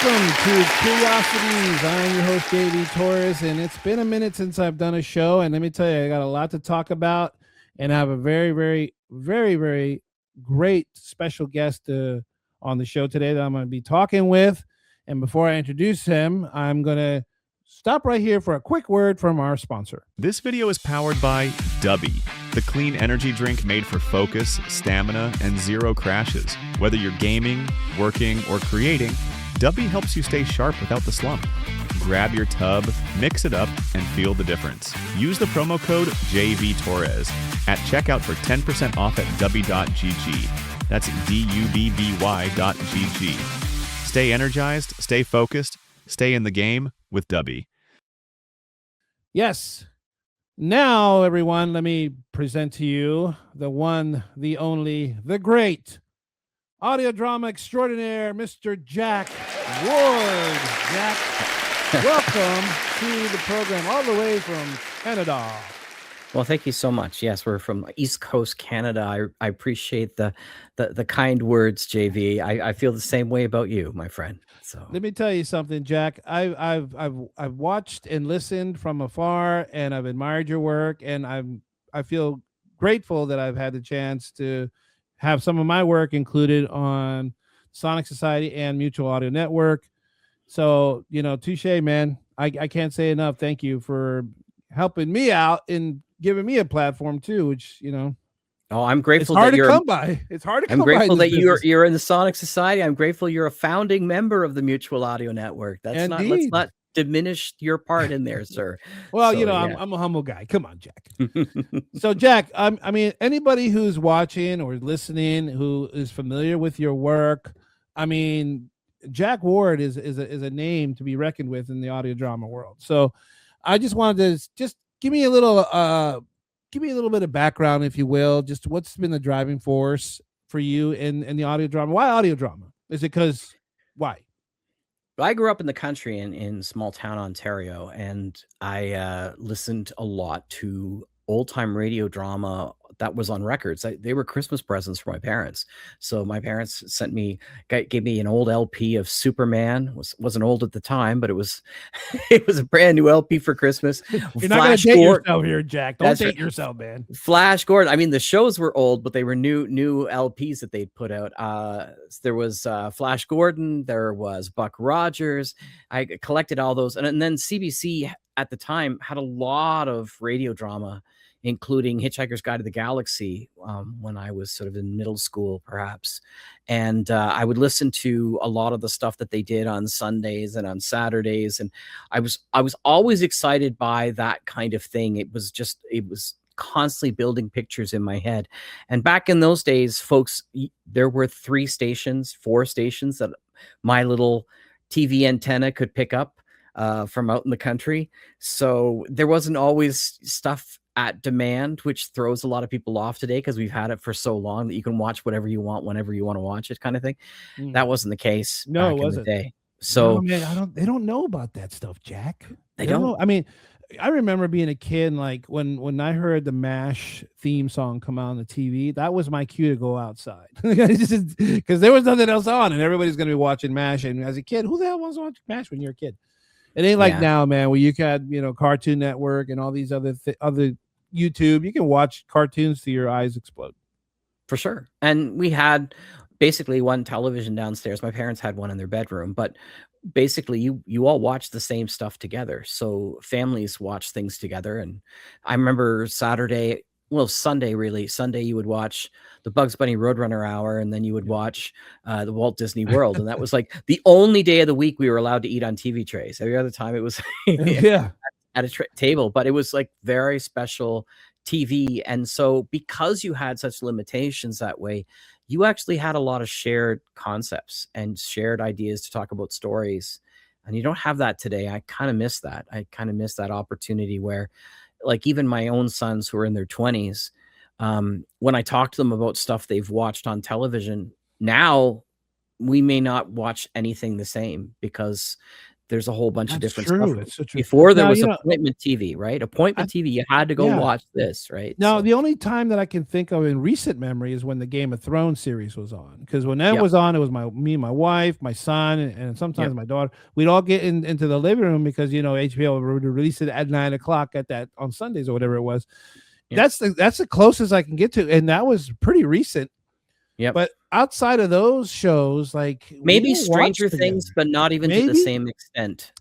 Welcome to Curiosities. I'm your host, Torres, and it's been a minute since I've done a show. And let me tell you, I got a lot to talk about, and I have a very great special guest on the show today that I'm going to be talking with. And before I introduce him, I'm going to stop right here for a quick word from our sponsor. This video is powered by Dubby, the clean energy drink made for focus, stamina, and zero crashes. Whether you're gaming, working, or creating, Dubby helps you stay sharp without the slump. Grab your tub, mix it up, and feel the difference. Use the promo code JVTorres at checkout for 10% off at dubby.gg. That's DUBBY.gg. Stay energized, stay focused, stay in the game with Dubby. Yes. Now, everyone, let me present to you the one, the only, the great audio drama extraordinaire, Mr. Jack Ward. Jack, welcome to the program all the way from Canada. Well, thank you so much. Yes, we're from East Coast Canada. I appreciate the kind words, JV. I feel the same way about you, my friend. So let me tell you something, Jack. I've watched and listened from afar, and I've admired your work, and I feel grateful that I've had the chance to have some of my work included on Sonic Society and Mutual Audio Network. So, touche, man. I can't say enough. Thank you for helping me out and giving me a platform too, which, oh, I'm grateful it's hard that to you're come by. It's hard to come by. I'm grateful that business. you're in the Sonic Society. I'm grateful you're a founding member of the Mutual Audio Network. Let's not diminish your part in there, sir. Well, so, I'm a humble guy. Come on, Jack. So, Jack, I mean, anybody who's watching or listening who is familiar with your work, I mean, Jack Ward is a name to be reckoned with in the audio drama world. So, I just wanted to just give me a little bit of background, if you will. Just what's been the driving force for you in the audio drama? Why audio drama? Is it because why? I grew up in the country in small town Ontario, and I listened a lot to old-time radio drama that was on records. They were Christmas presents for my parents. So my parents gave me an old LP of Superman. Wasn't old at the time, but it was a brand new LP for Christmas. You're not going to date yourself here, Jack. Don't date yourself, man. Flash Gordon. I mean, the shows were old, but they were new LPs that they'd put out. There was Flash Gordon. There was Buck Rogers. I collected all those. And then CBC at the time had a lot of radio drama, including Hitchhiker's Guide to the Galaxy, when I was sort of in middle school, perhaps. And I would listen to a lot of the stuff that they did on Sundays and on Saturdays. And I was always excited by that kind of thing. It was constantly building pictures in my head. And back in those days, folks, there were 4 stations that my little TV antenna could pick up from out in the country. So there wasn't always stuff at demand, which throws a lot of people off today because we've had it for so long that you can watch whatever you want whenever you want to watch it, kind of thing. That wasn't the case back in the day. So no, man, they don't know about that stuff, Jack. They don't know. I mean, I remember being a kid, like when I heard the MASH theme song come out on the TV, that was my cue to go outside because there was nothing else on and everybody's going to be watching MASH. And as a kid, who the hell wants to watch MASH when you're a kid? It ain't like now, man, where you had, Cartoon Network and all these other YouTube. You can watch cartoons till your eyes explode. For sure. And we had basically one television downstairs. My parents had one in their bedroom, but basically you all watch the same stuff together. So families watch things together. And I remember Sunday, you would watch the Bugs Bunny Roadrunner Hour, and then you would watch the Walt Disney World. And that was like the only day of the week we were allowed to eat on TV trays. Every other time it was at a table, but it was like very special TV. And so because you had such limitations that way, you actually had a lot of shared concepts and shared ideas to talk about stories. And you don't have that today. I kind of miss that. I kind of miss that opportunity where, like, even my own sons who are in their 20s, when I talk to them about stuff they've watched on television, now we may not watch anything the same because there's a whole bunch of That's different true. stuff. It's so true. Before there Now, was you know, appointment TV, right? Appointment TV, you had to go yeah. watch this, right? Now, So, the only time that I can think of in recent memory is when the Game of Thrones series was on. Because when that Yep. was on, it was me and my wife, my son, and sometimes Yep. my daughter. We'd all get into the living room because HBO would release it at 9 o'clock on Sundays or whatever it was. Yep. That's the closest I can get to, and that was pretty recent. Yep. But outside of those shows, like maybe we don't watch Stranger together. Things, but not even to the Maybe? same extent.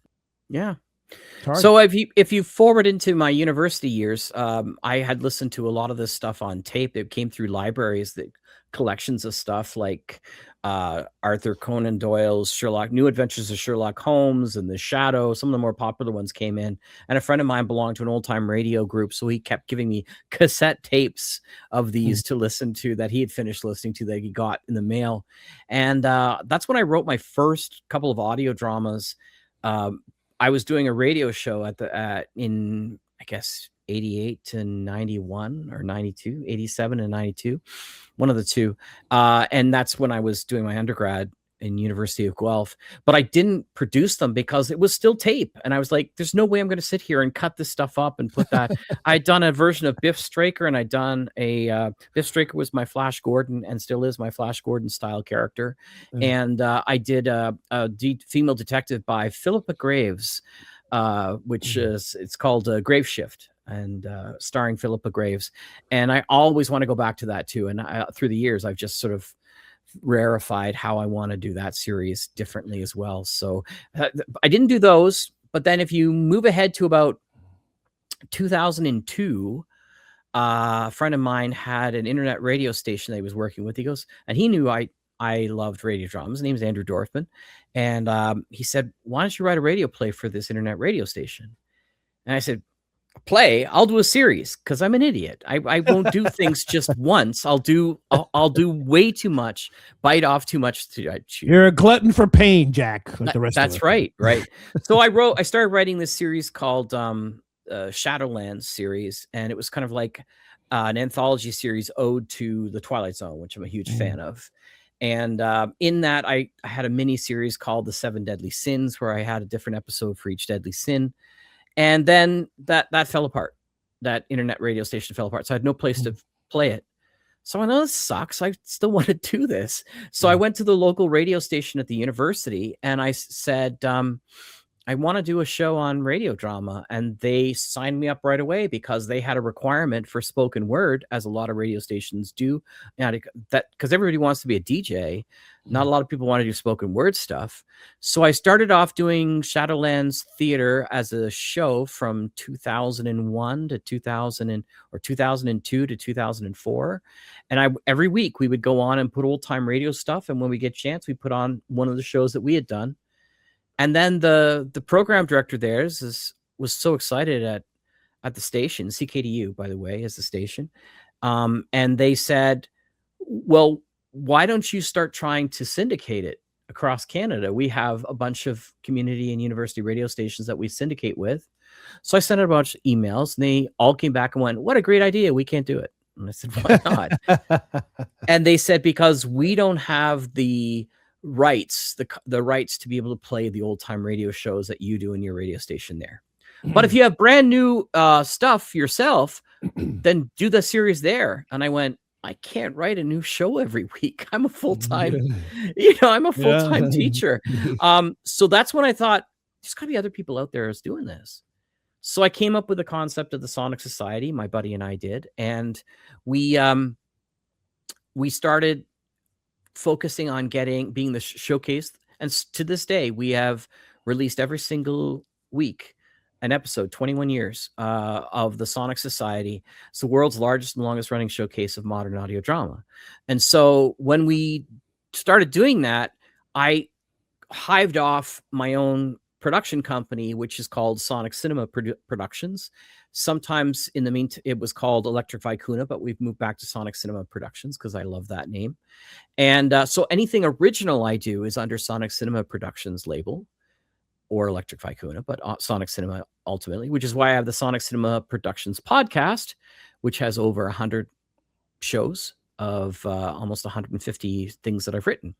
Yeah. It's hard. So if you forward into my university years, I had listened to a lot of this stuff on tape. It came through libraries, that collections of stuff like Arthur Conan Doyle's New Adventures of Sherlock Holmes and The Shadow. Some of the more popular ones came in, and a friend of mine belonged to an old time radio group, so he kept giving me cassette tapes of these to listen to that he had finished listening to that he got in the mail, and that's when I wrote my first couple of audio dramas. I was doing a radio show in I guess 88 to 91 or 92, 87 and 92, one of the two. And that's when I was doing my undergrad in University of Guelph, but I didn't produce them because it was still tape. And I was like, there's no way I'm going to sit here and cut this stuff up and put that. I'd done a version of Biff Straker, and I'd done Biff Straker was my Flash Gordon and still is my Flash Gordon style character. And I did a female detective by Philippa Graves, which it's called Grave Shift, and starring Philippa Graves. And I always want to go back to that too. And through the years, I've just sort of rarefied how I want to do that series differently as well. So I didn't do those, but then if you move ahead to about 2002, a friend of mine had an internet radio station that he was working with. He goes, and he knew I loved radio dramas. His name's Andrew Dorfman. And he said, why don't you write a radio play for this internet radio station? And I said, play? I'll do a series, because I'm an idiot. I won't do things just once. I'll do way too much, bite off too much to chew. You're a glutton for pain, Jack. Like the rest That's of us. right. So I started writing this series called Shadowlands series, and it was kind of like an anthology series ode to the Twilight Zone, which I'm a huge fan of. And in that, I had a mini series called The Seven Deadly Sins, where I had a different episode for each deadly sin. And then that fell apart. That internet radio station fell apart. So I had no place to play it. So I know this sucks. I still want to do this. So I went to the local radio station at the university, and I said, I want to do a show on radio drama. And they signed me up right away because they had a requirement for spoken word, as a lot of radio stations do. Because everybody wants to be a DJ. Not a lot of people want to do spoken word stuff. So I started off doing Shadowlands Theater as a show from 2001 to 2002 to 2004. And every week we would go on and put old time radio stuff. And when we get a chance, we put on one of the shows that we had done. And then the program director there was so excited at the station. CKDU, by the way, is the station. And they said, well, why don't you start trying to syndicate it across Canada? We have a bunch of community and university radio stations that we syndicate with. So I sent out a bunch of emails, and they all came back and went, what a great idea. We can't do it. And I said, why not? And they said, because we don't have the rights, the rights to be able to play the old time radio shows that you do in your radio station there. But if you have brand new stuff yourself, then do the series there. And I went, I can't write a new show every week. I'm a full-time, I'm a full-time teacher. So that's when I thought, there's gotta be other people out there who's doing this. So I came up with the concept of the Sonic Society, my buddy and I did. And we started focusing on being the showcase. And to this day, we have released every single week an episode, 21 years of the Sonic Society. It's the world's largest and longest running showcase of modern audio drama. And so when we started doing that, I hived off my own production company, which is called Sonic Cinema Productions. Sometimes in the meantime, it was called Electric Vicuna, but we've moved back to Sonic Cinema Productions because I love that name. And so anything original I do is under Sonic Cinema Productions label, or Electric Vicuna, but Sonic Cinema ultimately, which is why I have the Sonic Cinema Productions podcast, which has over 100 shows of almost 150 things that I've written.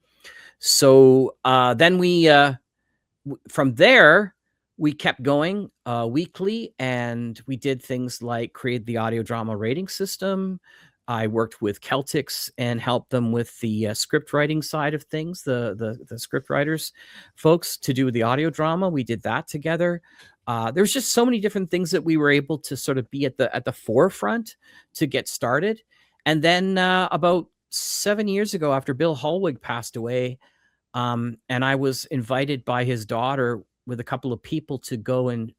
So then we from there, we kept going weekly, and we did things like create the audio drama rating system. I worked with Celtics and helped them with the script writing side of things, the script writers folks, to do the audio drama. We did that together. There's just so many different things that we were able to sort of be at the forefront to get started. And then about 7 years ago, after Bill Holwig passed away, and I was invited by his daughter with a couple of people to go and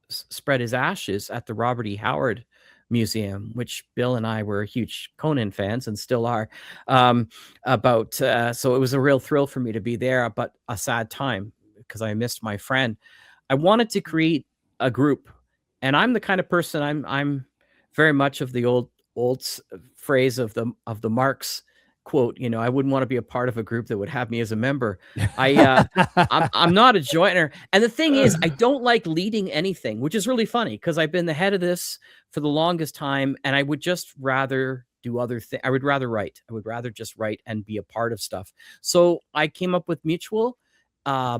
spread his ashes at the Robert E. Howard Museum, which Bill and I were huge Conan fans and still are. So it was a real thrill for me to be there, but a sad time because I missed my friend. I wanted to create a group, and I'm the kind of person, I'm very much of the old phrase of the Marx quote, you know, I wouldn't want to be a part of a group that would have me as a member. I'm not a joiner. And the thing is, I don't like leading anything, which is really funny because I've been the head of this for the longest time, and I would just rather do other things. I would rather write. I would rather just write and be a part of stuff. So I came up with Mutual,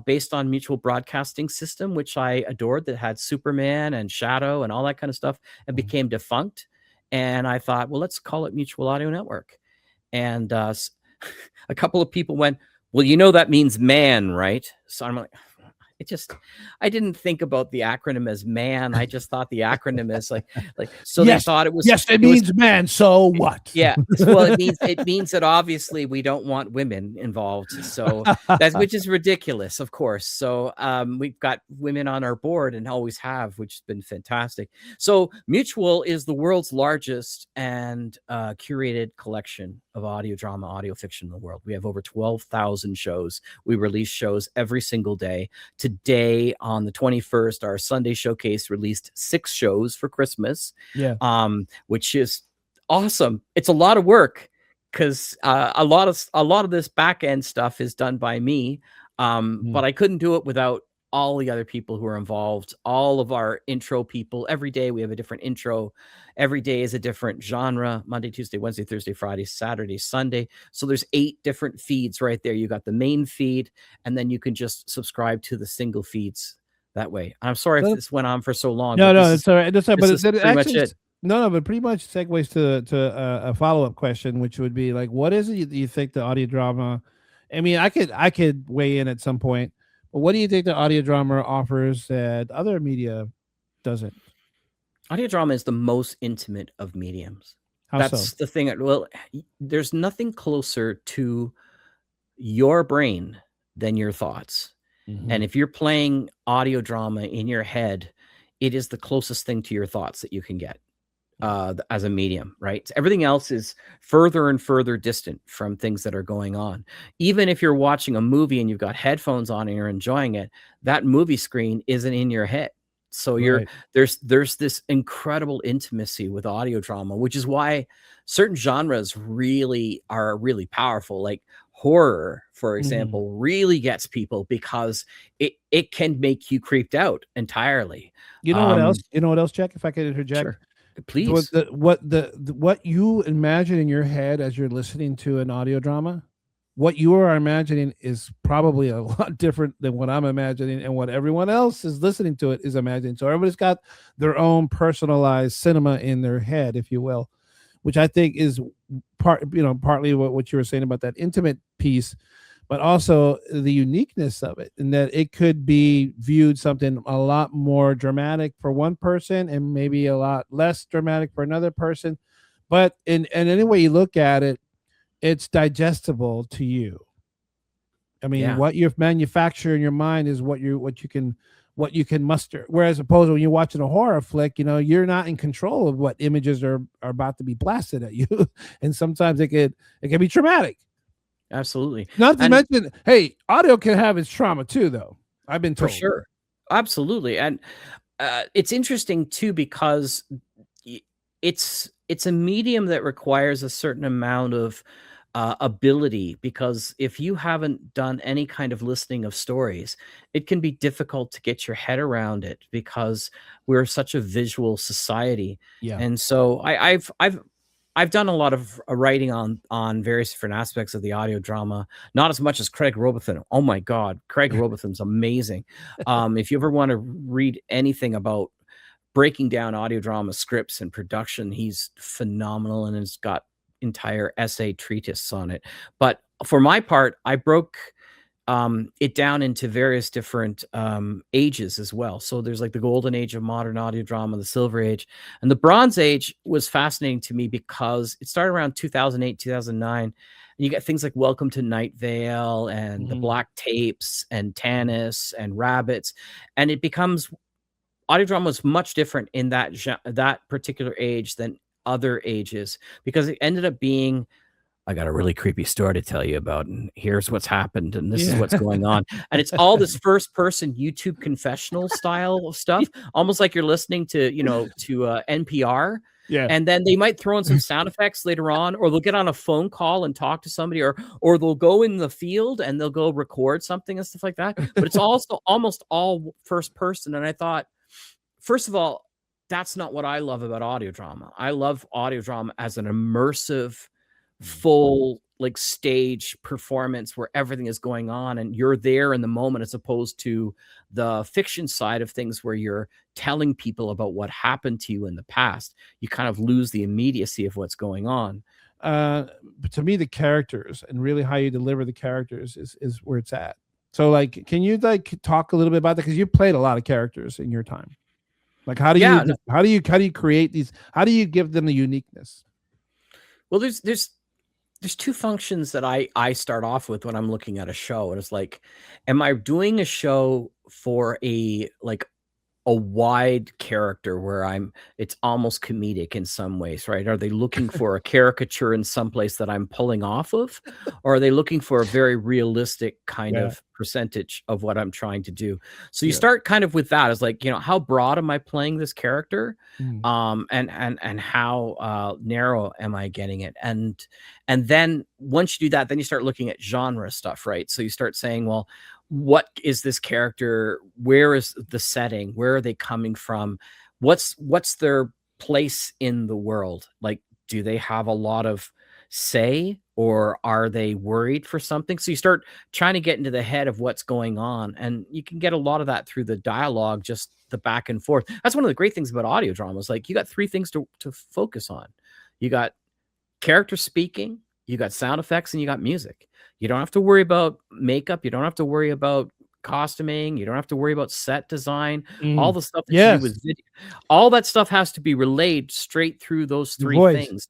based on Mutual Broadcasting System, which I adored, that had Superman and Shadow and all that kind of stuff, and became defunct. And I thought, well, let's call it Mutual Audio Network. And a couple of people went, well, you know, that means man, right? So I'm like, I didn't think about the acronym as man. I just thought the acronym is like, so yes, they thought it was. Yes, it means man. So what? Yeah. Well, it means that obviously we don't want women involved. So which is ridiculous, of course. So we've got women on our board and always have, which has been fantastic. So Mutual is the world's largest and curated collection of audio drama, audio fiction in the world. We have over 12,000 shows. We release shows every single day. Today, on the 21st, our Sunday showcase released 6 shows for Christmas. Yeah. Which is awesome. It's a lot of work because a lot of this back end stuff is done by me. But I couldn't do it without all the other people who are involved, all of our intro people. Every day we have a different intro. Every day is a different genre: Monday, Tuesday, Wednesday, Thursday, Friday, Saturday, Sunday. So there's 8 different feeds right there. You got the main feed, and then you can just subscribe to the single feeds that way. I'm sorry if this went on for so long. No, it's all right. That's all right. But pretty much it. No, but pretty much segues to a follow-up question, which would be like, what is it you think the audio drama? I mean, I could weigh in at some point. But what do you think the audio drama offers that other media doesn't? Audio drama is the most intimate of mediums. That's the thing. Well, there's nothing closer to your brain than your thoughts. Mm-hmm. And if you're playing audio drama in your head, it is the closest thing to your thoughts that you can get as a medium, right? Everything else is further and further distant from things that are going on. Even if you're watching a movie and you've got headphones on and you're enjoying it, that movie screen isn't in your head. So there's this incredible intimacy with audio drama, which is why certain genres really are really powerful. Like horror, for example, really gets people because it can make you creeped out entirely. You know what else? You know what else, Jack? If I could interject. Sure. Please. What you imagine in your head as you're listening to an audio drama, what you are imagining is probably a lot different than what I'm imagining, and what everyone else is listening to it is imagining. So everybody's got their own personalized cinema in their head, if you will, which I think is partly what you were saying about that intimate piece, but also the uniqueness of it, and that it could be viewed something a lot more dramatic for one person and maybe a lot less dramatic for another person. But in any way you look at it, it's digestible to you. I mean, what you manufacture in your mind is what you can muster. Whereas opposed to when you're watching a horror flick, you're not in control of what images are about to be blasted at you. And sometimes it can be traumatic. Absolutely. Not to mention, hey, audio can have its trauma too, though. I've been told. For sure. Absolutely. And it's interesting too, because it's a medium that requires a certain amount of ability, because if you haven't done any kind of listening of stories, it can be difficult to get your head around it because we're such a visual society. Yeah. And so I've I've done a lot of writing on various different aspects of the audio drama, not as much as Craig Robathan. Oh my God, Craig Robathan's amazing. If you ever want to read anything about breaking down audio drama scripts and production, he's phenomenal and has got entire essay treatises on it. But for my part, I broke it down into various different ages as well. So there's like the golden age of modern audio drama, the silver age, and the bronze age was fascinating to me because it started around 2008, 2009. And you get things like Welcome to Night Vale and the Black Tapes and Tanis and Rabbits. And it becomes audio drama was much different in that particular age than other ages because it ended up being, I got a really creepy story to tell you about, and here's what's happened, and this is what's going on. And it's all this first person YouTube confessional style of stuff, almost like you're listening to, NPR. Yeah. And then they might throw in some sound effects later on, or they'll get on a phone call and talk to somebody, or they'll go in the field and they'll go record something and stuff like that. But it's also almost all first person. And I thought, first of all, that's not what I love about audio drama. I love audio drama as an immersive, full like stage performance where everything is going on and you're there in the moment, as opposed to the fiction side of things where you're telling people about what happened to you in the past. You kind of lose the immediacy of what's going on. But to me, the characters and really how you deliver the characters is where it's at. So like, can you like talk a little bit about that? Because you played a lot of characters in your time. Like, how do you create these? How do you give them the uniqueness? Well, there's two functions that I start off with when I'm looking at a show. And it's like, am I doing a show for a wide character where it's almost comedic in some ways, right? Are they looking for a caricature in some place that I'm pulling off of? Or are they looking for a very realistic kind of percentage of what I'm trying to do? So you start kind of with that as like, how broad am I playing this character? And how narrow am I getting it? And then once you do that, then you start looking at genre stuff, right? So you start saying, well, what is this character? Where is the setting? Where are they coming from? What's their place in the world? Like, do they have a lot of say, or are they worried for something? So you start trying to get into the head of what's going on, and you can get a lot of that through the dialogue, just the back and forth. That's one of the great things about audio dramas. Like, you got three things to focus on. You got character speaking, you got sound effects, and you got music. You don't have to worry about makeup. You don't have to worry about costuming. You don't have to worry about set design. All the stuff that you do with video. All that stuff has to be relayed straight through those three things.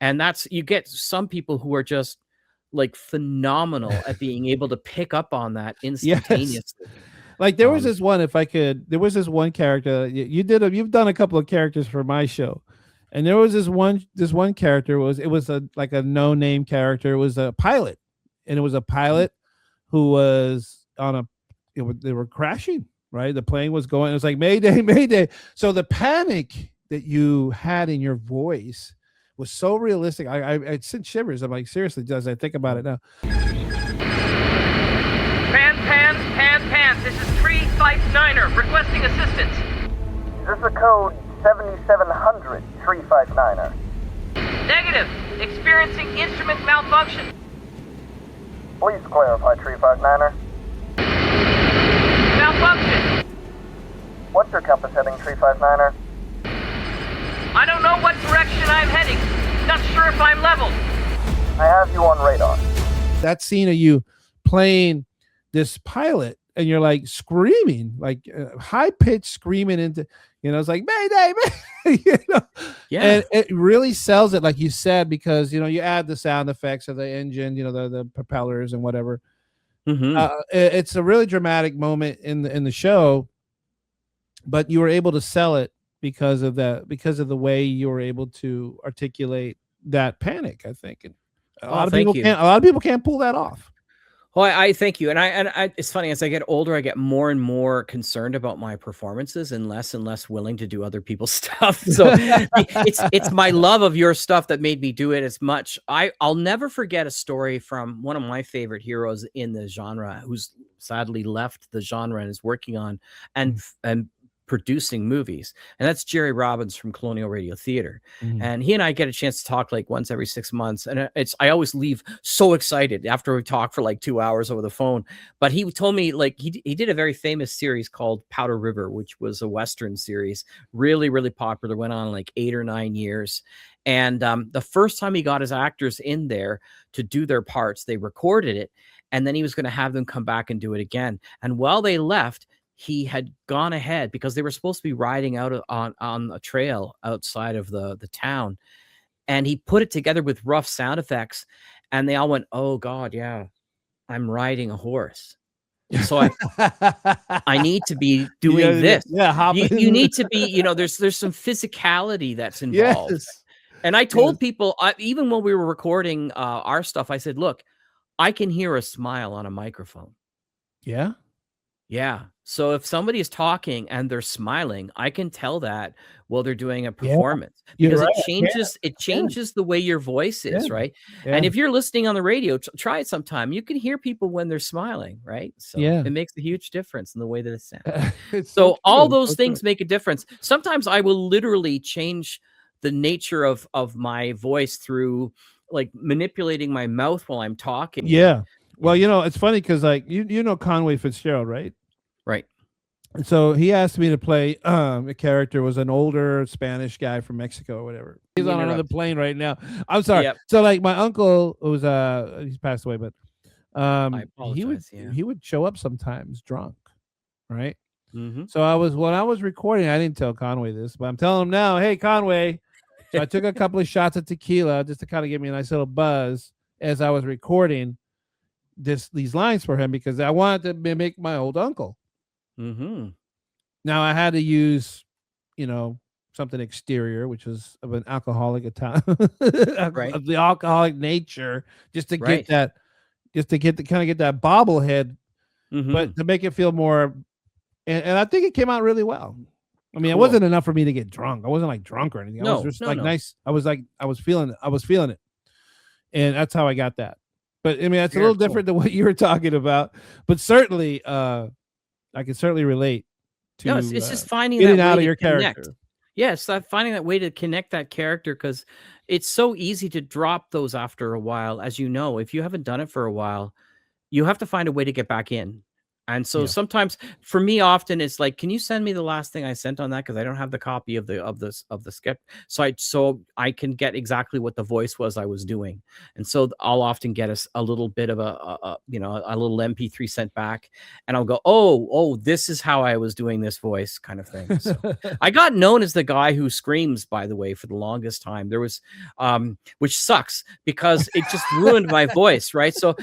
And you get some people who are just like phenomenal at being able to pick up on that instantaneously. Like there was this one, there was this one character you've done a couple of characters for my show. And there was this one character it was like a no-name character. It was a pilot. And it was a pilot who was they were crashing, right? The plane was going, it was like, Mayday, Mayday. So the panic that you had in your voice was so realistic. I sent shivers. I'm like, seriously, as I think about it now. Pans. This is 359er requesting assistance. Is this the code 7700 359er? Negative. Experiencing instrument malfunction. Please clarify, 359er. Malfunction. What's your compass heading, 359er? I don't know what direction I'm heading. Not sure if I'm level. I have you on radar. That scene of you playing this pilot and you're like screaming, like high pitched screaming into, it's like Mayday, Mayday, and it really sells it, like you said, because you add the sound effects of the engine, the propellers and whatever. It's a really dramatic moment in the show, but you were able to sell it because of the way you were able to articulate that panic, I think. And a lot of people can't pull that off. Well, I thank you. And I it's funny, as I get older, I get more and more concerned about my performances and less willing to do other people's stuff. So it's my love of your stuff that made me do it as much. I'll never forget a story from one of my favorite heroes in the genre, who's sadly left the genre and is working on and producing movies, and that's Jerry Robbins from Colonial Radio Theater. And he and I get a chance to talk like once every 6 months, and I always leave so excited after we talk for like 2 hours over the phone. But he told me, like, he did a very famous series called Powder River, which was a Western series, really, really popular, went on like 8 or 9 years. And the first time he got his actors in there to do their parts, they recorded it, and then he was going to have them come back and do it again. And while they left, he had gone ahead, because they were supposed to be riding out on a trail outside of the town, and he put it together with rough sound effects, and they all went, "Oh God, yeah, I'm riding a horse." So I need to be doing this. Yeah, you need to be, there's some physicality that's involved. Yes. And I told people, even when we were recording our stuff, I said, look, I can hear a smile on a microphone. Yeah. Yeah. So if somebody is talking and they're smiling, I can tell that while they're doing a performance, because it changes the way your voice is, right? Yeah. And if you're listening on the radio, try it sometime. You can hear people when they're smiling, right? So it makes a huge difference in the way that it sounds. So all those things make a difference. Sometimes I will literally change the nature of my voice through like manipulating my mouth while I'm talking. Yeah. Well, it's funny because like you know Conway Fitzgerald, right? Right. And so he asked me to play a character, was an older Spanish guy from Mexico or whatever. He's on another plane right now. I'm sorry. Yep. So like my uncle was he's passed away, but I apologize, he would show up sometimes drunk, right? Mm-hmm. So when I was recording, I didn't tell Conway this, but I'm telling him now, hey Conway. So I took a couple of shots of tequila just to kind of give me a nice little buzz as I was recording these lines for him, because I wanted to mimic my old uncle. Mm-hmm. Now I had to use, something exterior, which was of an alcoholic of the alcoholic nature, just to get that, kind of get that bobblehead, but to make it feel more. And I think it came out really well. I mean, It wasn't enough for me to get drunk. I wasn't like drunk or anything. I was just nice. I was feeling it. And that's how I got that. But I mean, that's a little different than what you were talking about, but certainly, I can certainly relate to. No, it's just finding getting that out way of your to connect. character. Yes, finding that way to connect that character, because it's so easy to drop those after a while. As you know, if you haven't done it for a while, you have to find a way to get back in. And so sometimes for me, often it's like, can you send me the last thing I sent on that? Because I don't have the copy of the script. So I can get exactly what the voice was I was doing. And so I'll often get a little bit of a little MP3 sent back, and I'll go, oh, this is how I was doing this voice, kind of thing. So I got known as the guy who screams, by the way, for the longest time. There was, which sucks because it just ruined my voice, right? So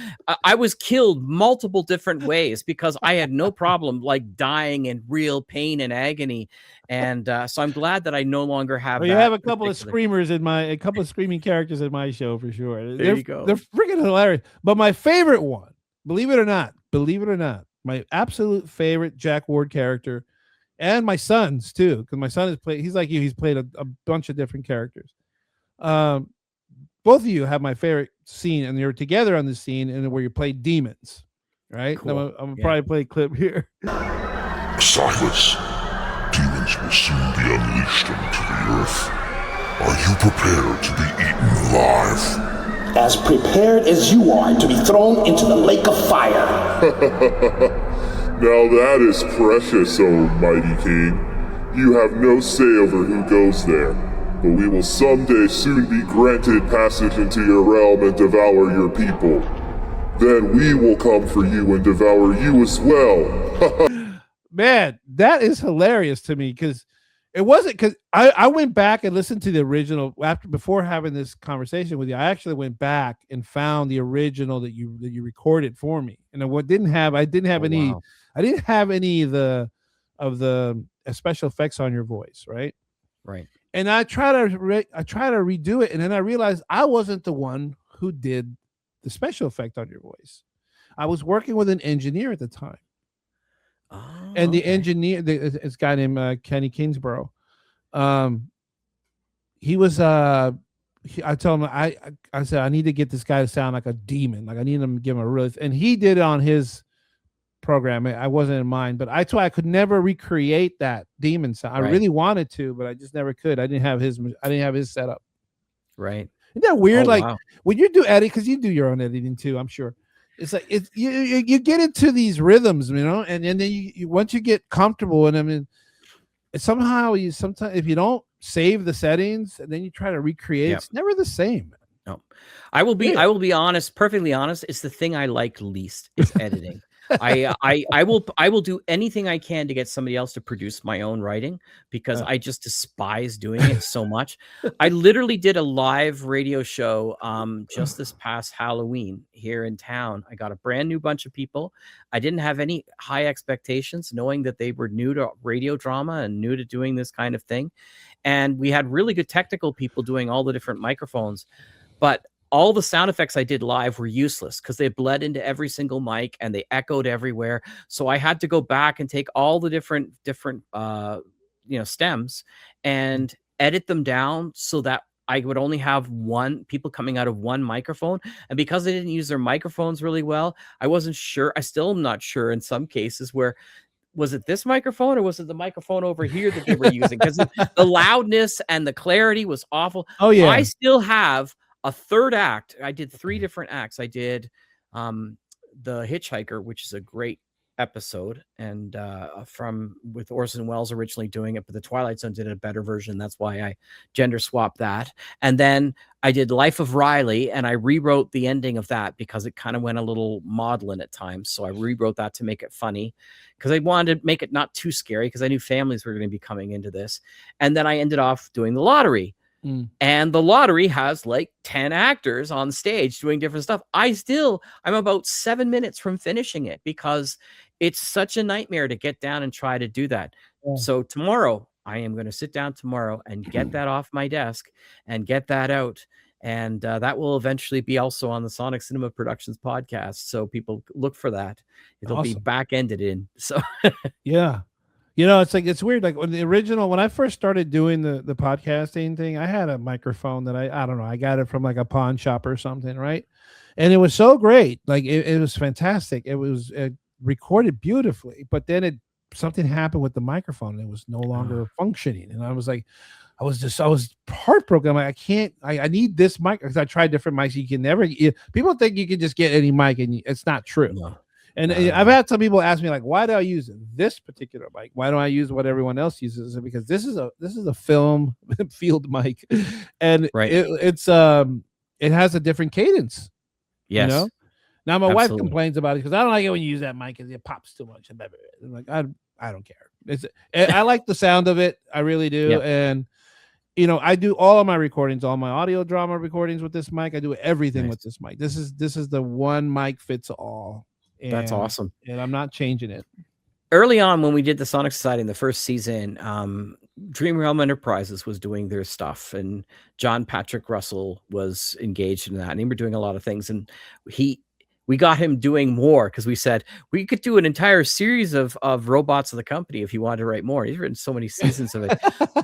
I was killed multiple different ways because I had no problem like dying in real pain and agony, and so I'm glad that I no longer have. Well, you have a couple of screamers a couple of screaming characters in my show for sure. There you go. They're freaking hilarious. But my favorite one, believe it or not, my absolute favorite Jack Ward character, and my son's too, because my son he's like you, he's played a bunch of different characters. Both of you have my favorite scene, and you're together on the scene, and where you play demons. Right? Cool. I'm gonna probably play a clip here. Silas, demons will soon be unleashed onto the earth. Are you prepared to be eaten alive? As prepared as you are to be thrown into the lake of fire. Now that is precious, O mighty king. You have no say over who goes there, but we will someday soon be granted passage into your realm and devour your people. Then we will come for you and devour you as well. Man, that is hilarious to me, because it wasn't, because I went back and listened to the original before having this conversation with you. I actually went back and found the original that you recorded for me, and I didn't have any of the special effects on your voice, right? Right. And I try to redo it, and then I realized I wasn't the one who did the special effect on your voice. I was working with an engineer at the time. Oh, and the engineer, this guy named Kenny Kingsborough, he was I told him, I said I need to get this guy to sound like a demon, like I need him to give him a really, and he did it on his program. I wasn't in mind, but that's why I could never recreate that demon sound. I Right. really wanted to, but I just never could. I didn't have his setup. Right. Isn't that weird? Oh, Like wow. when you do edit, because you do your own editing too, I'm sure. It's like you get into these rhythms, and then you once you get comfortable in them, and somehow sometimes if you don't save the settings and then you try to recreate, Yep. it's never the same. No, I will be honest, perfectly honest. It's the thing I like least is editing. I will do anything I can to get somebody else to produce my own writing because I just despise doing it so much. I literally did a live radio show just this past Halloween here in town. I got a brand new bunch of people. I didn't have any high expectations, knowing that they were new to radio drama and new to doing this kind of thing. And we had really good technical people doing all the different microphones, but all the sound effects I did live were useless because they bled into every single mic and they echoed everywhere. So I had to go back and take all the different stems and edit them down so that I would only have people coming out of one microphone. And because they didn't use their microphones really well, I wasn't sure. I still am not sure in some cases where, was it this microphone or was it the microphone over here that they were using? Because the loudness and the clarity was awful. Oh yeah. I still have a third act. I did 3 different acts. I did The Hitchhiker, which is a great episode, and with Orson Welles originally doing it, but the Twilight Zone did a better version. That's why I gender swapped that. And then I did Life of Riley, and I rewrote the ending of that because it kind of went a little maudlin at times. So I rewrote that to make it funny because I wanted to make it not too scary because I knew families were going to be coming into this. And then I ended off doing The Lottery. And The Lottery has like 10 actors on stage doing different stuff. I'm about 7 minutes from finishing it because it's such a nightmare to get down and try to do that. Yeah. So tomorrow, I am going to sit down tomorrow and get that off my desk and get that out. And that will eventually be also on the Sonic Cinema Productions podcast. So people look for that. It'll be back-ended in. So yeah. It's weird. Like when I first started doing the podcasting thing, I had a microphone that I don't know, I got it from like a pawn shop or something, right? And it was so great. Like it was fantastic. It was recorded beautifully, but then something happened with the microphone. It was no longer functioning. And I was heartbroken. I'm like, I need this mic because I tried different mics. You can never, people think you can just get any mic, and it's not true. No. And I've had some people ask me like, why do I use this particular mic? Why don't I use what everyone else uses? Because this is a film field mic, and it has a different cadence. Yes. Now my wife complains about it because I don't like it when you use that mic because it pops too much. I'm like, I don't care. I like the sound of it. I really do. Yep. And I do all of my recordings, all my audio drama recordings with this mic. I do everything with this mic. This is the one mic fits all. And, that's awesome. And I'm not changing it. Early on, when we did the Sonic Society in the first season, Dream Realm Enterprises was doing their stuff, and John Patrick Russell was engaged in that, and they were doing a lot of things. And we got him doing more because we said we could do an entire series of Robots of the Company if he wanted to write more. He's written so many seasons of it.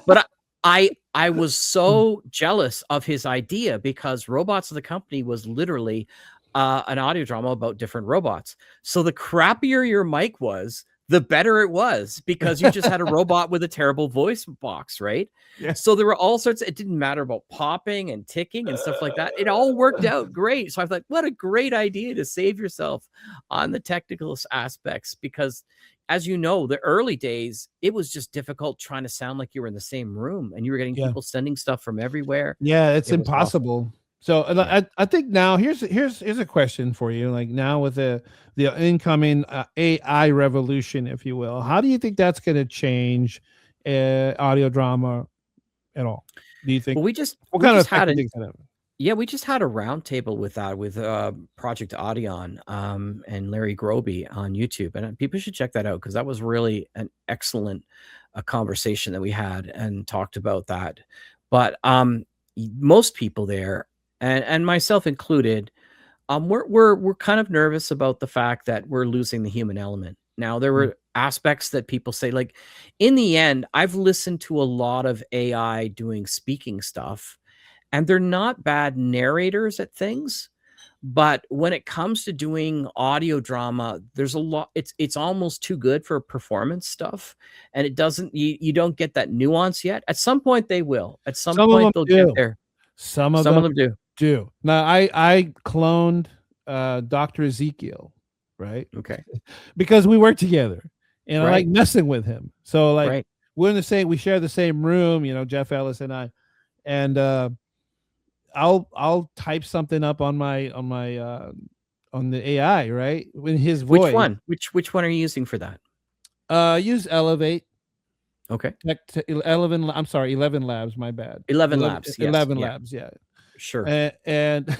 But I was so jealous of his idea because Robots of the Company was literally an audio drama about different robots. So the crappier your mic was, the better it was because you just had a robot with a terrible voice box, right? Yeah. So there were all sorts. It didn't matter about popping and ticking and stuff like that. It all worked out great. So I thought, what a great idea to save yourself on the technical aspects because, as you know, the early days, it was just difficult trying to sound like you were in the same room and you were getting people sending stuff from everywhere. Yeah, it's impossible. So I think now here's a question for you. Like now with the incoming AI revolution, if you will, how do you think that's going to change audio drama at all? Do you think? Well, we just had a roundtable with that with Project Audion and Larry Groby on YouTube, and people should check that out because that was really an excellent conversation that we had and talked about that. But most people there, and myself included, we're kind of nervous about the fact that we're losing the human element. Now, there were aspects that people say, like, in the end, I've listened to a lot of AI doing speaking stuff, and they're not bad narrators at things, But when it comes to doing audio drama, there's a lot. It's almost too good for performance stuff, and it doesn't. You don't get that nuance yet. At some point, they will. At some Some of point, them they'll do. get there. Some of Some of them them do. do. Now, I cloned Dr. Ezekiel, right? Okay. Because we work together, and I Right. like messing with him. So like Right. we're in the same. We share the same room, Jeff Ellis and I, and I'll type something up on the AI, right? With his voice. Which one? Which one are you using for that? Use Elevate. Okay. 11. I'm sorry, 11 Labs. My bad. 11 Labs. Yes. 11 Yeah. Labs. Yeah. Sure. And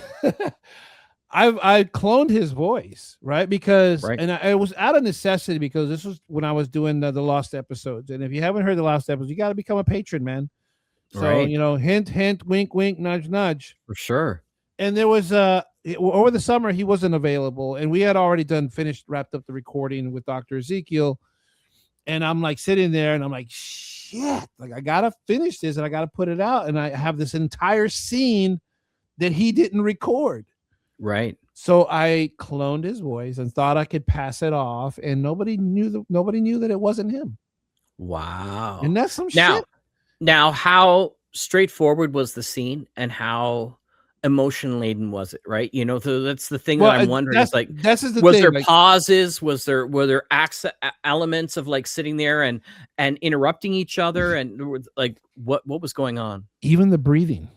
I cloned his voice, right? Because Right. it was out of necessity, because this was when I was doing the lost episodes. And if you haven't heard the lost episodes, you got to become a patron, man. So, Right. hint, hint, wink, wink, nudge, nudge. For sure. And there was over the summer he wasn't available, and we had already wrapped up the recording with Dr. Ezekiel. And I'm like sitting there and I'm like, shit, like I gotta finish this and I gotta put it out. And I have this entire scene that he didn't record. Right. So I cloned his voice and thought I could pass it off, and nobody knew that it wasn't him. Wow. And that's some Now, shit. Now, how straightforward was the scene, and how emotion laden was it? Right. So that's the thing that I'm wondering. Is like, this is the was thing, there like, pauses? Were there elements of like sitting there and interrupting each other, and like what was going on? even the breathing.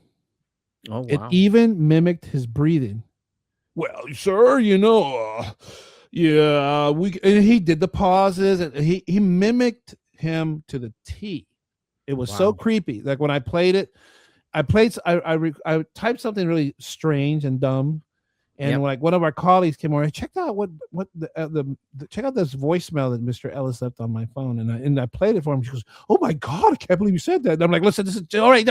Oh wow. It even mimicked his breathing. Well, sir, yeah, and he did the pauses, and he mimicked him to the T. It was so creepy. Like when I played it, I typed something really strange and dumb, and like one of our colleagues came over, checked out check out this voicemail that Mr. Ellis left on my phone, and I played it for him. She goes, "Oh my God, I can't believe you said that." And I'm like, "Listen, this is all right.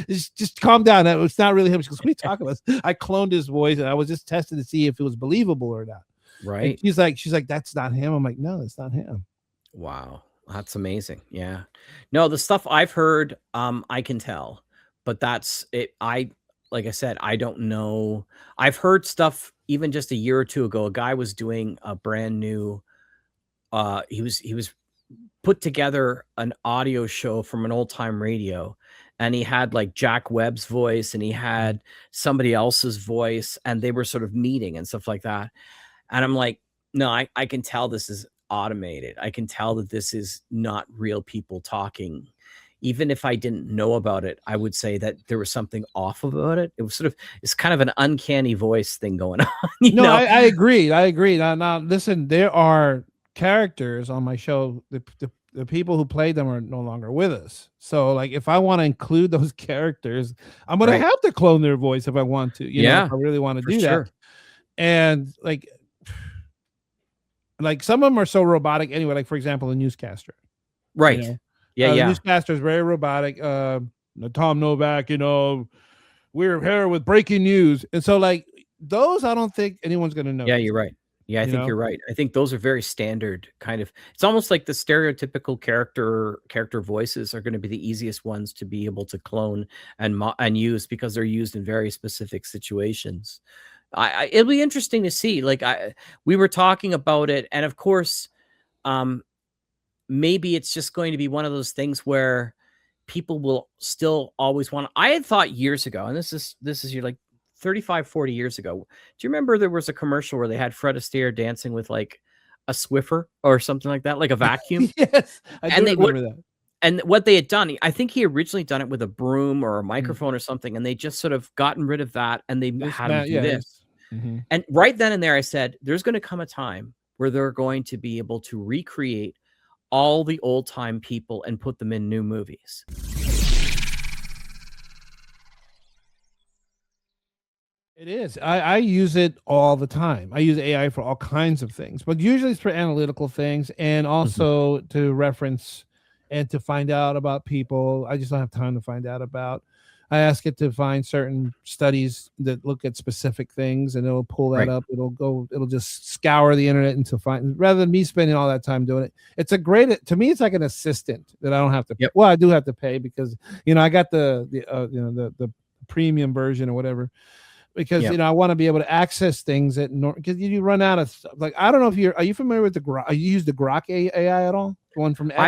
Just calm down. It's not really him." She goes, "What are you talking about?" I cloned his voice, and I was just testing to see if it was believable or not. Right. And she's like, "That's not him." I'm like, "No, it's not him." Wow. That's amazing. Yeah. No, the stuff I've heard, I can tell, but that's it. Like I said, I don't know. I've heard stuff even just a year or two ago. A guy was doing a brand new, he was put together an audio show from an old time radio, and he had like Jack Webb's voice and he had somebody else's voice, and they were sort of meeting and stuff like that. And I'm like, no, I can tell this is automated. I can tell that this is not real people talking. Even if I didn't know about it, I would say that there was something off about it. It was it's kind of an uncanny voice thing going on. I agree. Now, listen, there are characters on my show. The people who played them are no longer with us. So like, if I want to include those characters, I'm going to have to clone their voice if I want to, if I really want to do that. And like some of them are so robotic anyway, like for example, the newscaster. Right. The newscaster is very robotic. Tom Novak, we're here with breaking news. And so like those, I don't think anyone's going to know. Yeah, you're right. Yeah, I think you're right. I think those are very standard kind of, it's almost like the stereotypical character voices are going to be the easiest ones to be able to clone and use, because they're used in very specific situations. It'll be interesting to see. Like we were talking about it, and of course, maybe it's just going to be one of those things where people will still always want. I had thought years ago, and this is like 35, 40 years ago. Do you remember there was a commercial where they had Fred Astaire dancing with like a Swiffer or something like that, like a vacuum? Yes, I do remember that. And what they had done, I think he originally done it with a broom or a microphone or something, and they just sort of gotten rid of that, and they had him do this. Mm-hmm. And right then and there, I said, there's going to come a time where they're going to be able to recreate all the old time people and put them in new movies. It is. I use it all the time. I use AI for all kinds of things, but usually it's for analytical things, and also to reference and to find out about people I just don't have time to find out about. I ask it to find certain studies that look at specific things, and it'll pull that up. It'll just scour the internet until find, rather than me spending all that time doing it. It's to me, it's like an assistant that I don't have to pay. Well, I do have to pay because, I got the premium version or whatever. because I want to be able to access things that because you run out of stuff. Like I don't know if are you familiar with the Grok? You use the Grok AI at all? The one from X?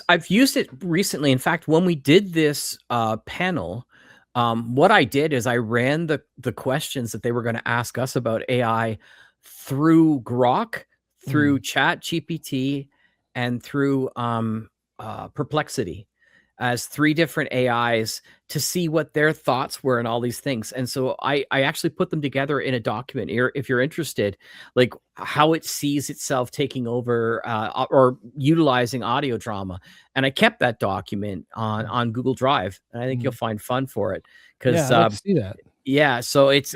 I've used it recently. In fact, when we did this panel, what I did is I ran the questions that they were going to ask us about AI through Grok, through Chat GPT, and through Perplexity as 3 different AIs to see what their thoughts were and all these things. And so I actually put them together in a document here, if you're interested, like how it sees itself taking over or utilizing audio drama. And I kept that document on Google Drive, and I think you'll find fun for it. Because let's see that. Yeah, so it's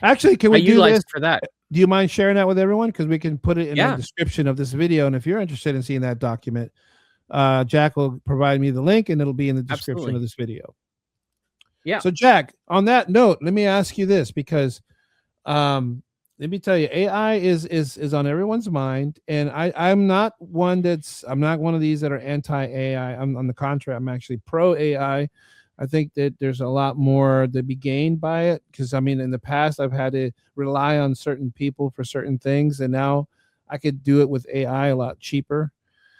actually, can we do this for that? Do you mind sharing that with everyone? Because we can put it in the description of this video. And if you're interested in seeing that document, Jack will provide me the link, and it'll be in the description of this video. Yeah. So Jack, on that note, let me ask you this, because let me tell you, AI is on everyone's mind, and I'm not one of these that are anti-AI. I'm on the contrary, I'm actually pro AI. I think that there's a lot more to be gained by it, because I mean, in the past I've had to rely on certain people for certain things, and now I could do it with AI a lot cheaper.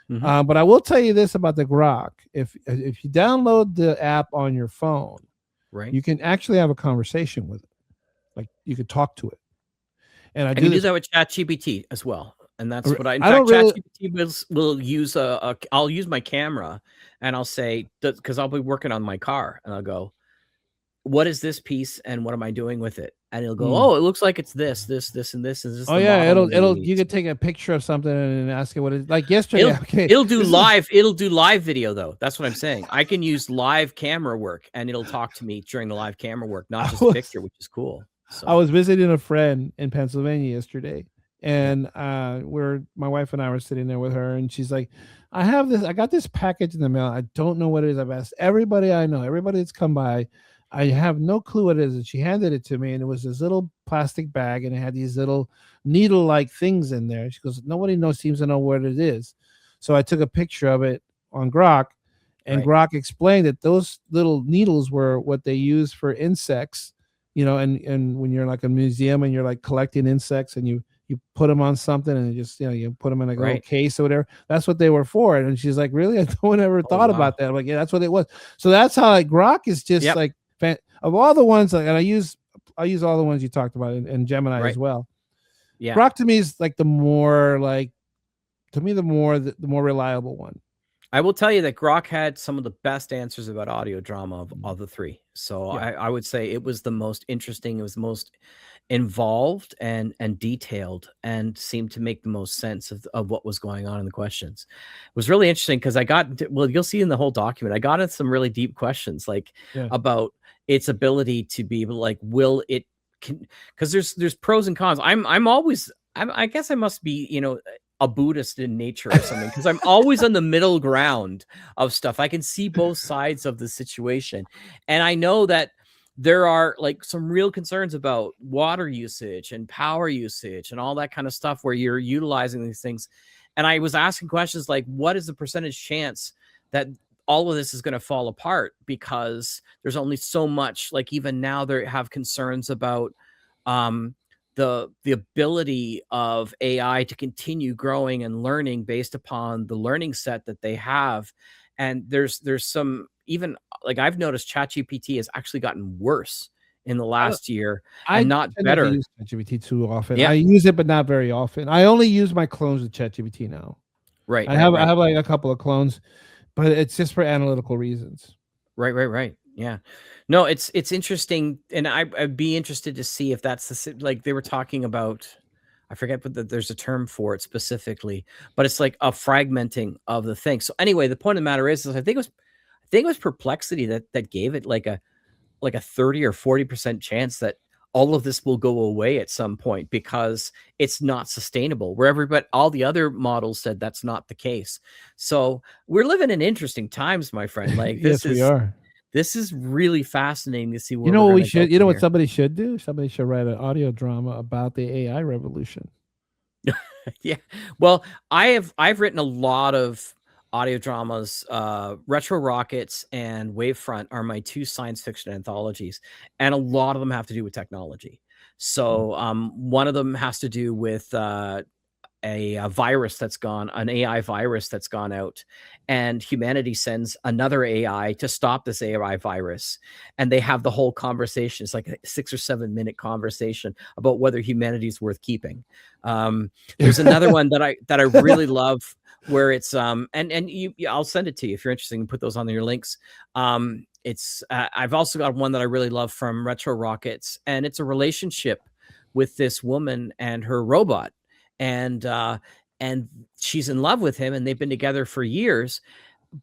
But I will tell you this about the Grok: if you download the app on your phone, right, you can actually have a conversation with it. Like you could talk to it. And I do that with ChatGPT as well. And that's what in fact, ChatGPT will use I'll use my camera, and I'll say, because I'll be working on my car, and I'll go, what is this piece and what am I doing with it? And it'll go, oh, it looks like it's this, and this. And this oh yeah, you could take a picture of something and ask it what it's like yesterday. It'll do live video though. That's what I'm saying. I can use live camera work, and it'll talk to me during the live camera work, not just a picture, which is cool. So. I was visiting a friend in Pennsylvania yesterday, and my wife and I were sitting there with her, and she's like, I got this package in the mail. I don't know what it is. I've asked everybody I know, everybody that's come by. I have no clue what it is. And she handed it to me, and it was this little plastic bag, and it had these little needle-like things in there. She goes, nobody seems to know what it is. So I took a picture of it on Grok, and Grok explained that those little needles were what they use for insects, and when you're like a museum and you're like collecting insects, and you put them on something, and just, you put them in like a little case or whatever. That's what they were for. And she's like, really? No one ever thought about that. I'm like, yeah, that's what it was. So that's how like Grok is just like, of all the ones, and I use all the ones you talked about in Gemini as well. Yeah, Grok to me is like the more reliable one. I will tell you that Grok had some of the best answers about audio drama of the 3. So I would say it was the most interesting. It was the most involved and detailed, and seemed to make the most sense of what was going on in the questions. It was really interesting because you'll see in the whole document, I got into some really deep questions, like about its ability to be like, will it because there's pros and cons. I guess I must be, a Buddhist in nature or something, because I'm always on the middle ground of stuff. I can see both sides of the situation. And I know that there are like some real concerns about water usage and power usage and all that kind of stuff where you're utilizing these things. And I was asking questions like, what is the percentage chance that all of this is going to fall apart? Because there's only so much, like even now they have concerns about the ability of AI to continue growing and learning based upon the learning set that they have. And there's some, even like I've noticed ChatGPT has actually gotten worse in the last year and not better. I use ChatGPT too often. Yeah. I use it, but not very often. I only use my clones with ChatGPT now. Right. I have like a couple of clones, but it's just for analytical reasons. Right. Yeah. No, it's interesting, and I'd be interested to see if that's like they were talking about. I forget, but there's a term for it specifically, but it's like a fragmenting of the thing. So anyway, the point of the matter is I think it was Perplexity that gave it like a 30 or 40% chance that all of this will go away at some point because it's not sustainable. But all the other models said that's not the case. So we're living in interesting times, my friend. Like yes, we are. This is really fascinating to see. What we should. You know what somebody should do? Somebody should write an audio drama about the AI revolution. Yeah. Well, I've written a lot of audio dramas. Retro Rockets and Wavefront are my 2 science fiction anthologies, and a lot of them have to do with technology. So one of them has to do with a virus that's gone, an AI virus that's gone out, and humanity sends another AI to stop this AI virus. And they have the whole conversation. It's like a 6 or 7 minute conversation about whether humanity is worth keeping. There's another one that I really love where it's I'll send it to you if you're interested, and put those on your links. It's I've also got one that I really love from Retro Rockets, and it's a relationship with this woman and her robot. And she's in love with him, and they've been together for years,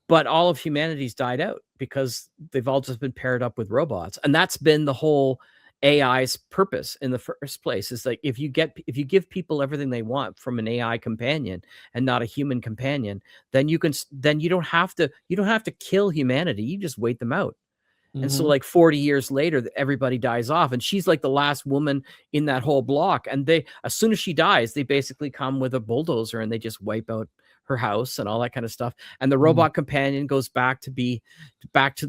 but all of humanity's died out because they've all just been paired up with robots. And that's been the whole AI's purpose in the first place, is like, if you give people everything they want from an AI companion and not a human companion, then you don't have to kill humanity. You just wait them out. And so like 40 years later, everybody dies off, and she's like the last woman in that whole block. And as soon as she dies, they basically come with a bulldozer and they just wipe out her house and all that kind of stuff. And the robot companion goes back to the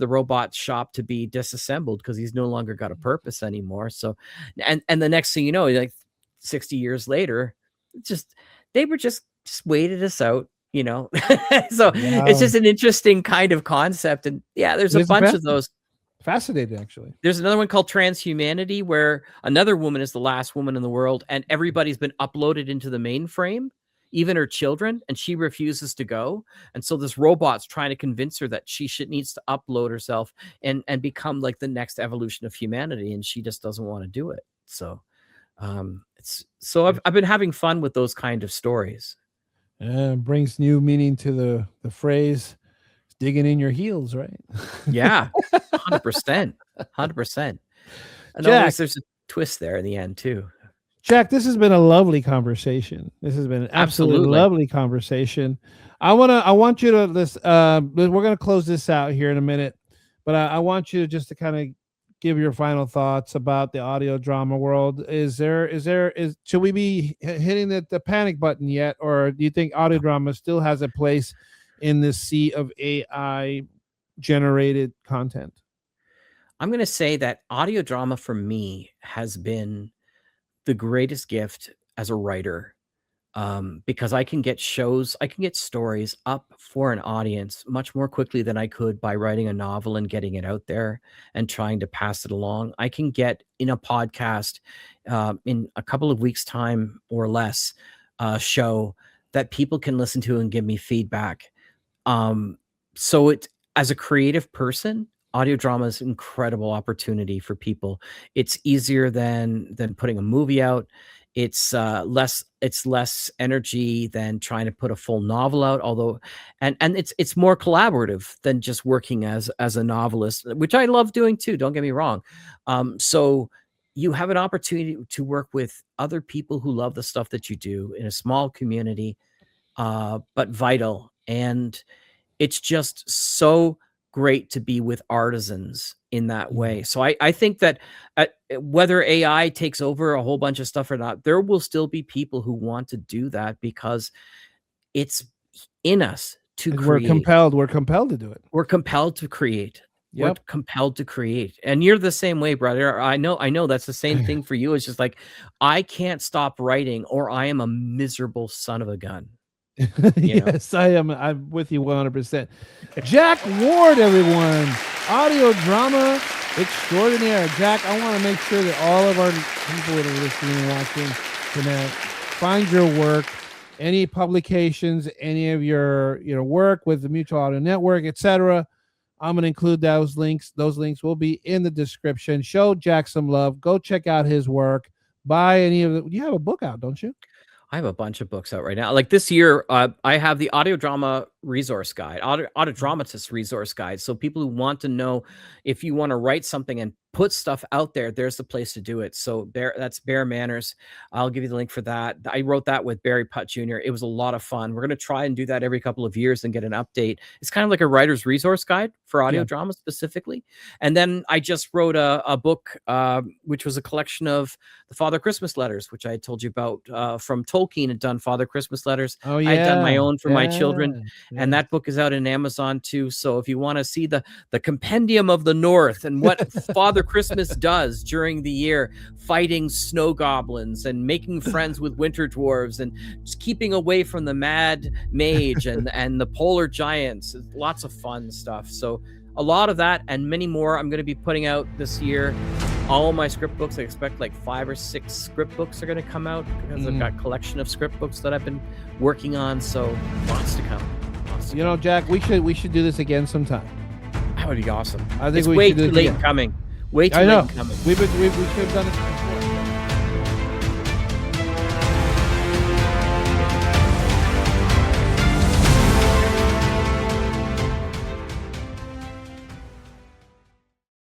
robot shop to be disassembled because he's no longer got a purpose anymore. So, and the next thing you know, like 60 years later, they were just waited us out. So It's just an interesting kind of concept. And yeah, there's a bunch of those. Fascinating, actually. There's another one called Transhumanity, where another woman is the last woman in the world, and everybody's been uploaded into the mainframe, even her children, and she refuses to go. And so this robot's trying to convince her that she needs to upload herself and become like the next evolution of humanity, and she just doesn't want to do it. So I've been having fun with those kind of stories. Brings new meaning to the phrase digging in your heels, right? Yeah, 100%. 100%. And Jack, always there's a twist there in the end too. Jack, this has been a lovely conversation. This has been an absolutely lovely conversation. I want you to listen. We're going to close this out here in a minute, but I want you to kind of give your final thoughts about the audio drama world. Should we be hitting the panic button yet, or do you think audio drama still has a place in this sea of AI generated content? I'm going to say that audio drama for me has been the greatest gift as a writer, because I can get stories up for an audience much more quickly than I could by writing a novel and getting it out there and trying to pass it along. I can get in a podcast in a couple of weeks' time or less, show that people can listen to and give me feedback. So as a creative person, audio drama is an incredible opportunity for people. It's easier than putting a movie out. It's less energy than trying to put a full novel out, although and it's more collaborative than just working as a novelist, which I love doing too, don't get me wrong. So you have an opportunity to work with other people who love the stuff that you do in a small community, but vital. And it's just so great to be with artisans in that way. So I think that whether AI takes over a whole bunch of stuff or not, there will still be people who want to do that because it's in us to create. We're compelled to do it. We're compelled to create. Yep. We're compelled to create. And you're the same way, brother. I know that's the same thing for you. It's just like, I can't stop writing or I am a miserable son of a gun. Yes, I am. I'm with you 100%. Jack Ward, everyone, audio drama extraordinaire. Jack, I want to make sure that all of our people that are listening and watching can find your work, any publications, any of your work with the Mutual Audio Network, etc. I'm going to include those links. Those links will be in the description. Show Jack some love. Go check out his work. Buy any of the. You have a book out, don't you? I have a bunch of books out right now. Like this year, I have the audio drama resource guide, audio dramatist resource guide. So people who want to know if you want to write something and put stuff out there, there's the place to do it. So that's Bear Manners. I'll give you the link for that. I wrote that with Barry Putt Jr. It was a lot of fun. We're going to try and do that every couple of years and get an update. It's kind of like a writer's resource guide for audio drama specifically. And then I just wrote a book, which was a collection of the Father Christmas letters, which I told you about from Tolkien. Had done Father Christmas letters. Oh, yeah. I had done my own for my children. Yeah. And that book is out in Amazon too. So if you want to see the compendium of the North and what Father Christmas does during the year, fighting snow goblins and making friends with winter dwarves and just keeping away from the mad mage and the polar giants. Lots of fun stuff. So a lot of that and many more I'm going to be putting out this year. All my script books, I expect like 5 or 6 script books are going to come out because I've got a collection of script books that I've been working on. So lots to come. You know, Jack, we should do this again sometime. That would be awesome. I think it's we way should do too it late again. coming. Way too I know. late coming. We should have done it before.